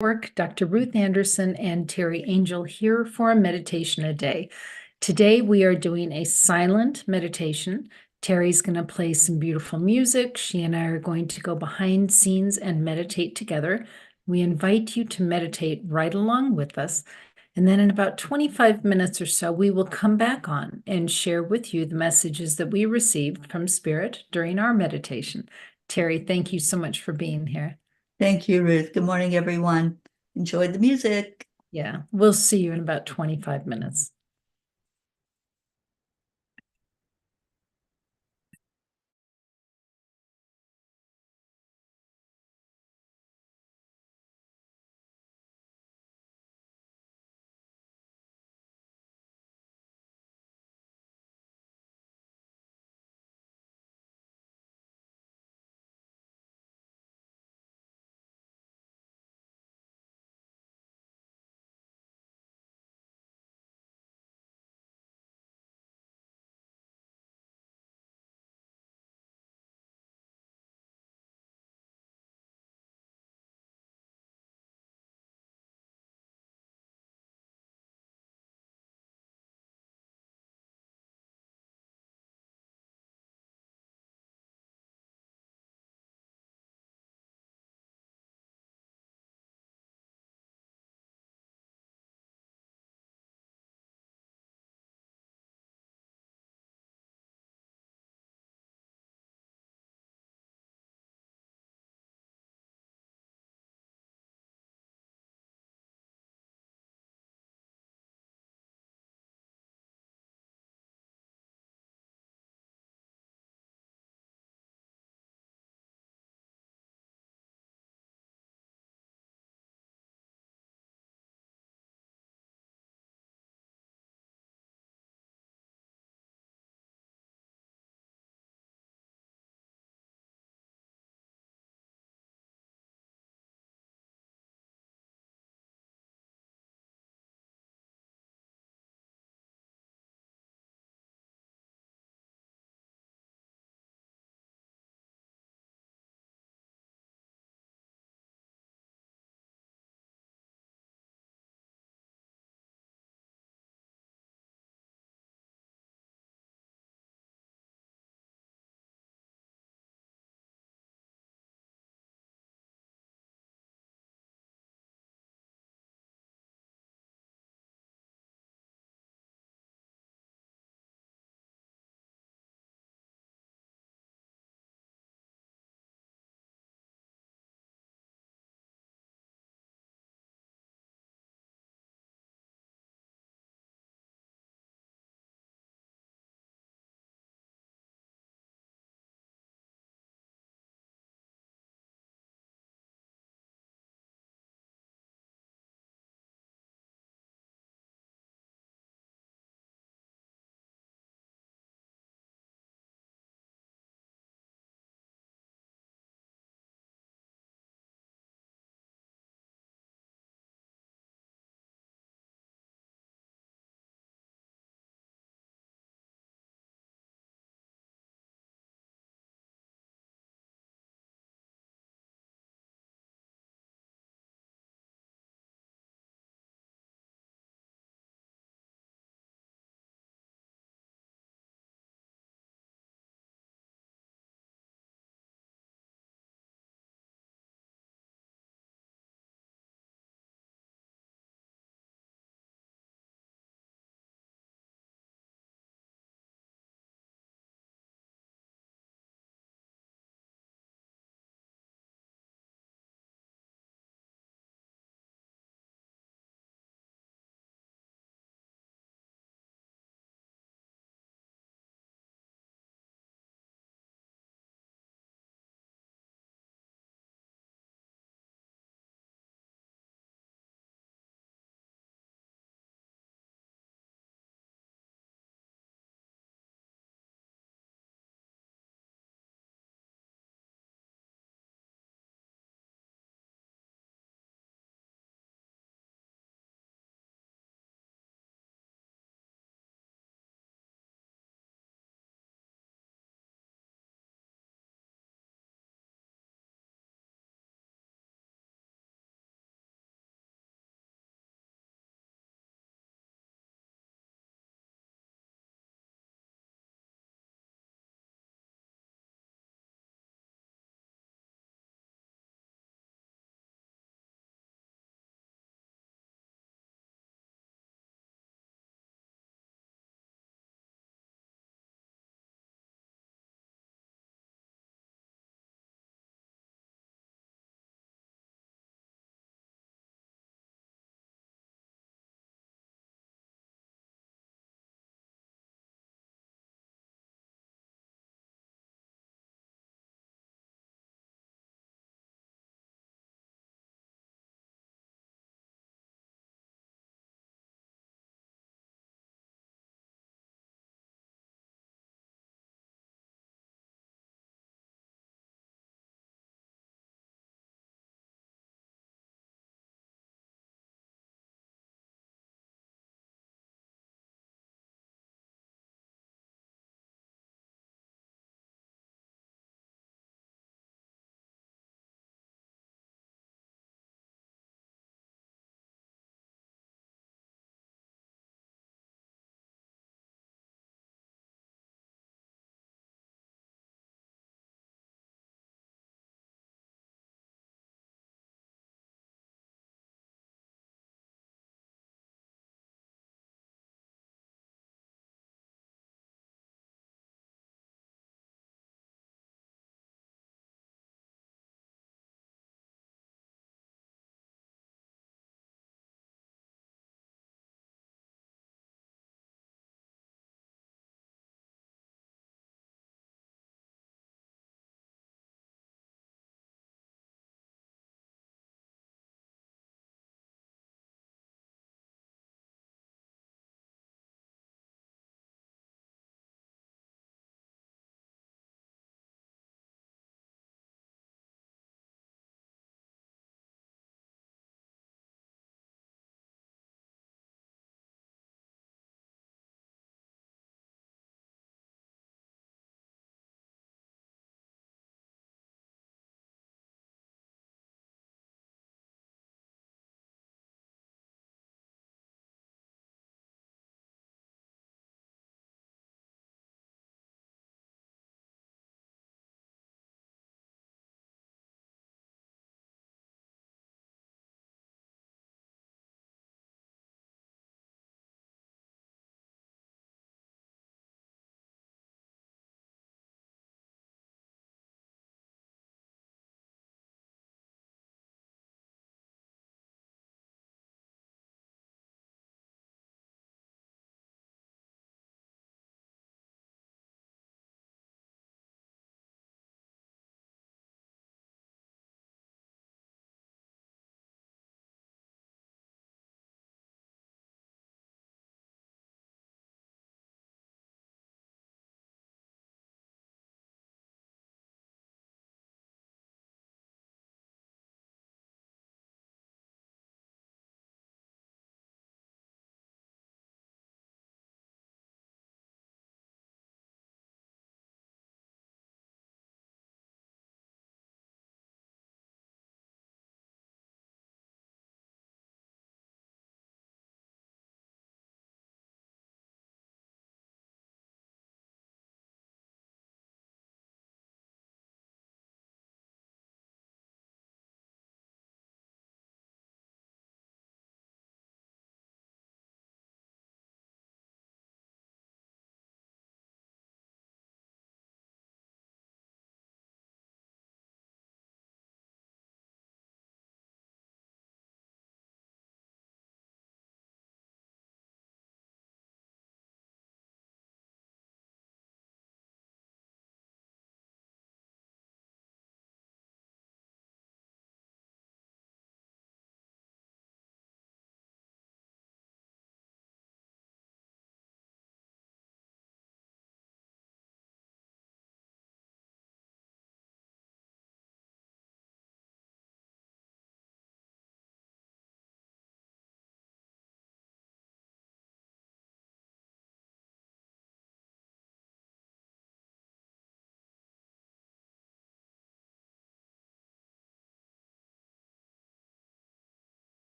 Network, Dr. Ruth Anderson and Teri Angel here for a meditation a day. Today we are doing a silent meditation. Teri's going to play some beautiful music. She and I are going to go behind scenes and meditate together. We invite you to meditate right along with us. And then in about 25 minutes or so, we will come back on and share with you the messages that we received from Spirit during our meditation. Teri, thank you so much for being here. Thank you, Ruth. Good morning, everyone. Enjoy the music. Yeah, we'll see you in about 25 minutes.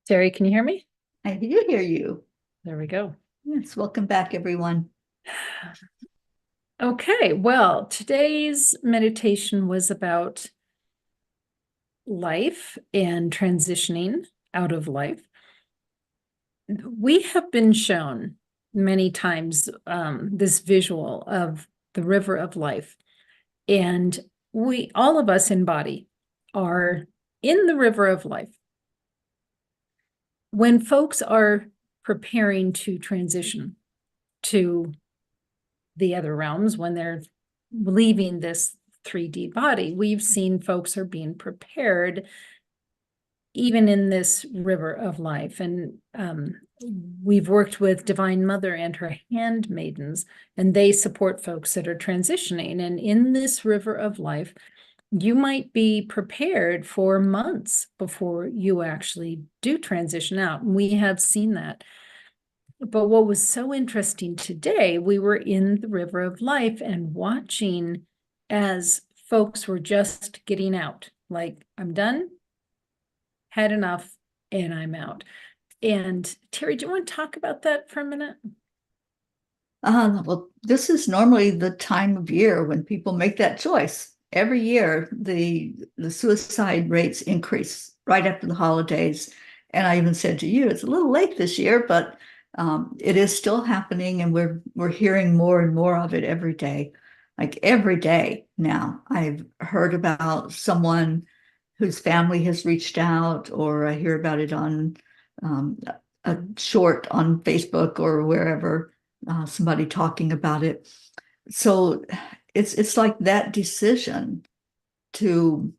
Teri, can you hear me? I do hear you. There we go. Yes, welcome back, everyone. Okay, well, today's meditation was about life and transitioning out of life. We have been shown many times this visual of the river of life, and all of us in body, are in the river of life. When folks are preparing to transition to the other realms, when they're leaving this 3D body, we've seen folks are being prepared even in this river of life. And we've worked with Divine Mother and her handmaidens, and they support folks that are transitioning. And in this river of life, you might be prepared for months before you actually do transition out. And we have seen that. But what was so interesting today, we were in the river of life and watching as folks were just getting out. Like, I'm done, had enough, and I'm out. And Teri, do you want to talk about that for a minute? Well, this is normally the time of year when people make that choice. Every year, the suicide rates increase right after the holidays. And I even said to you, it's a little late this year, but it is still happening, and we're hearing more and more of it every day. Like every day now, I've heard about someone whose family has reached out, or I hear about it on a short on Facebook or wherever, somebody talking about it. So it's like that decision to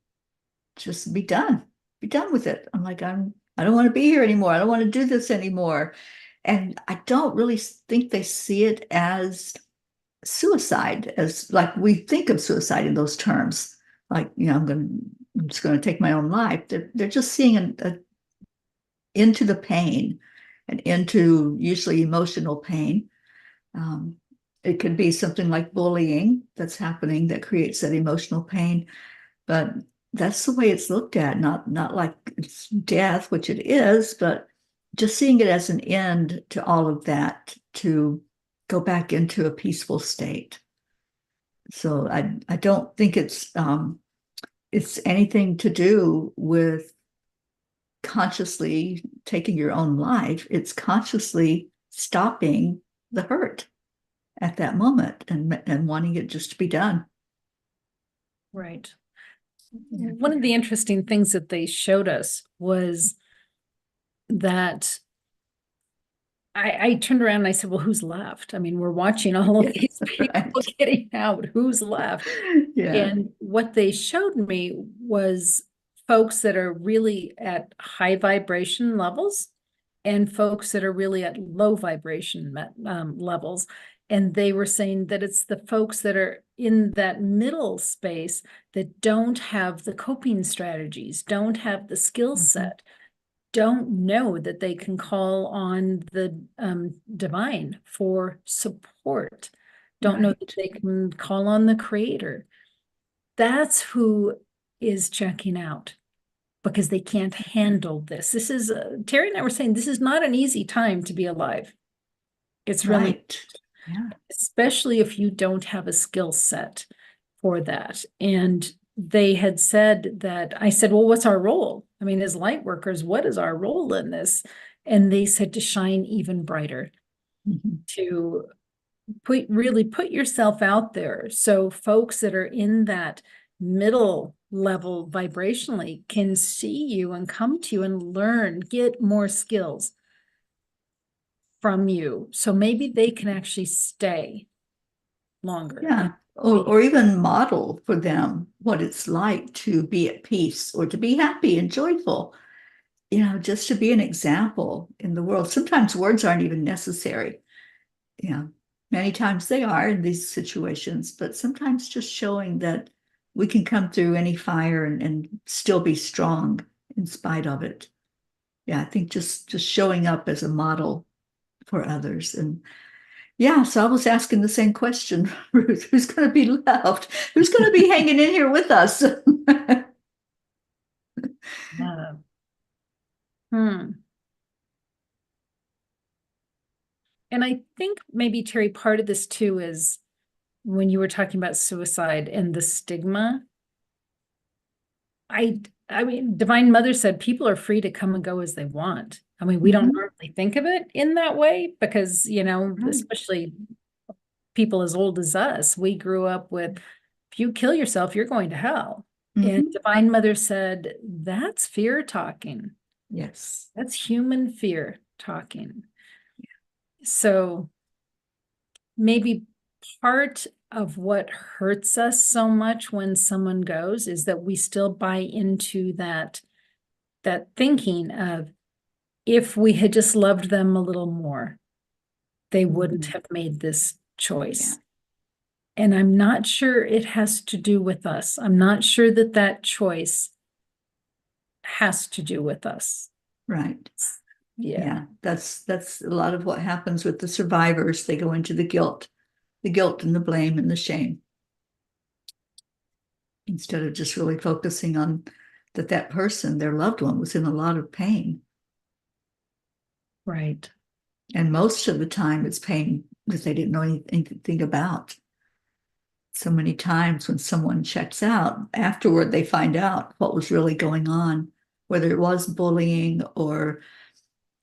just be done with it. I'm like, I don't want to be here anymore. I don't want to do this anymore. And I don't really think they see it as suicide, as like we think of suicide in those terms. Like, I'm just going to take my own life. They're just seeing into the pain and into usually emotional pain. Um, it could be something like bullying that's happening that creates that emotional pain, but that's the way it's looked at, not like it's death, which it is, but just seeing it as an end to all of that, to go back into a peaceful state. So I don't think it's anything to do with consciously taking your own life. It's consciously stopping the hurt at that moment and wanting it just to be done. Right. One of the interesting things that they showed us was that I turned around and I said, well, who's left? I mean, we're watching all of these people Right. getting out. Who's left? Yeah. And what they showed me was folks that are really at high vibration levels and folks that are really at low vibration levels. And they were saying that it's the folks that are in that middle space that don't have the coping strategies, don't have the skill set, don't know that they can call on the divine for support, don't know that they can call on the creator. That's who is checking out because they can't handle this. This is, Teri and I were saying, this is not an easy time to be alive. It's really, Right. Yeah. especially if you don't have a skill set for that. And they had said that, I said, well, what's our role? I mean, as light workers, what is our role in this? And they said to shine even brighter, to really put yourself out there. So folks that are in that middle level vibrationally can see you and come to you and learn, get more skills from you. So maybe they can actually stay longer. Yeah. Or even model for them what it's like to be at peace or to be happy and joyful, just to be an example in the world. Sometimes words aren't even necessary. Many times they are in these situations, but sometimes just showing that we can come through any fire and still be strong in spite of it. Yeah, I think just showing up as a model for others. And yeah, so I was asking the same question, Ruth, who's going to be left? Who's going to be hanging in here with us? Yeah. Hmm. And I think maybe, Teri, part of this too is when you were talking about suicide and the stigma. I mean, Divine Mother said people are free to come and go as they want. I mean, we don't Mhm. normally think of it in that way because, Right. especially people as old as us, we grew up with, if you kill yourself, you're going to hell. And Mhm. Divine Mother said, that's fear talking. Yes. That's human fear talking. So maybe part of what hurts us so much when someone goes is that we still buy into that thinking of, if we had just loved them a little more, they wouldn't Mhm. have made this Yeah. choice. And I'm not sure it has to do with us. I'm not sure that choice has to do with us. Right. Yeah, Yeah. That's a lot of what happens with the survivors. They go into the guilt and the blame and the shame instead of just really focusing on that person, their loved one, was in a lot of pain. right. And most of the time, it's pain that they didn't know anything about. So many times when someone checks out, afterward, they find out what was really going on, whether it was bullying or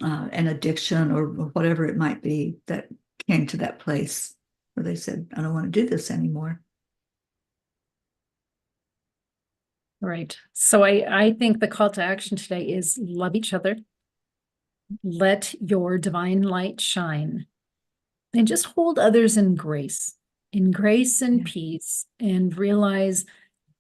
an addiction or whatever it might be that came to that place where they said, I don't want to do this anymore. Right. So I think the call to action today is love each other, let your divine light shine, and just hold others in grace and Yeah. peace, and realize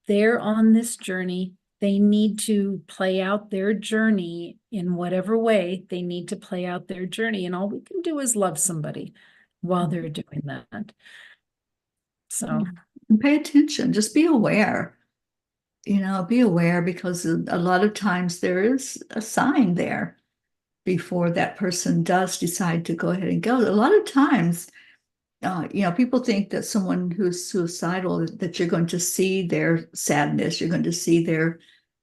they're on this journey. They need to play out their journey in whatever way they need to play out their journey. And all we can do is love somebody while they're doing that. So, Yeah. And pay attention, just be aware, be aware because a lot of times there is a sign there before that person does decide to go ahead and go. A lot of times, people think that someone who's suicidal, that you're going to see their sadness, you're going to see their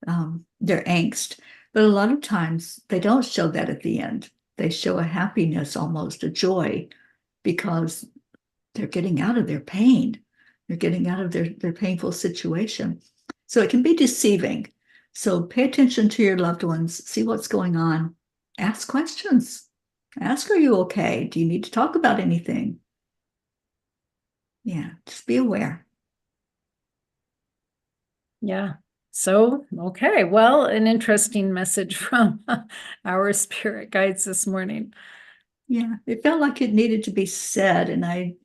angst. But a lot of times they don't show that at the end. They show a happiness, almost a joy, because they're getting out of their pain. They're getting out of their painful situation. So it can be deceiving. So pay attention to your loved ones, see what's going on, ask questions. Ask, are you okay? Do you need to talk about anything? Yeah, just be aware. yeah. So, okay. Well, an interesting message from our spirit guides this morning. Yeah, it felt like it needed to be said, and I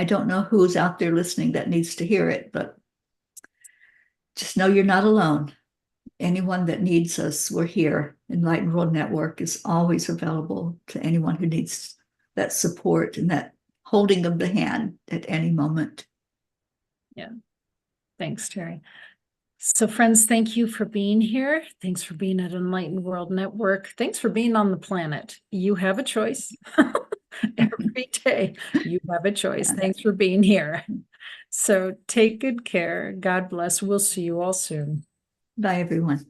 don't know who's out there listening that needs to hear it, but just know you're not alone. Anyone that needs us, we're here. Enlightened World Network is always available to anyone who needs that support and that holding of the hand at any moment. Yeah. Thanks, Teri. So, friends, thank you for being here. Thanks for being at Enlightened World Network. Thanks for being on the planet. You have a choice. Every day, you have a choice. Yeah. Thanks for being here. So, take good care. God bless. We'll see you all soon. Bye, everyone.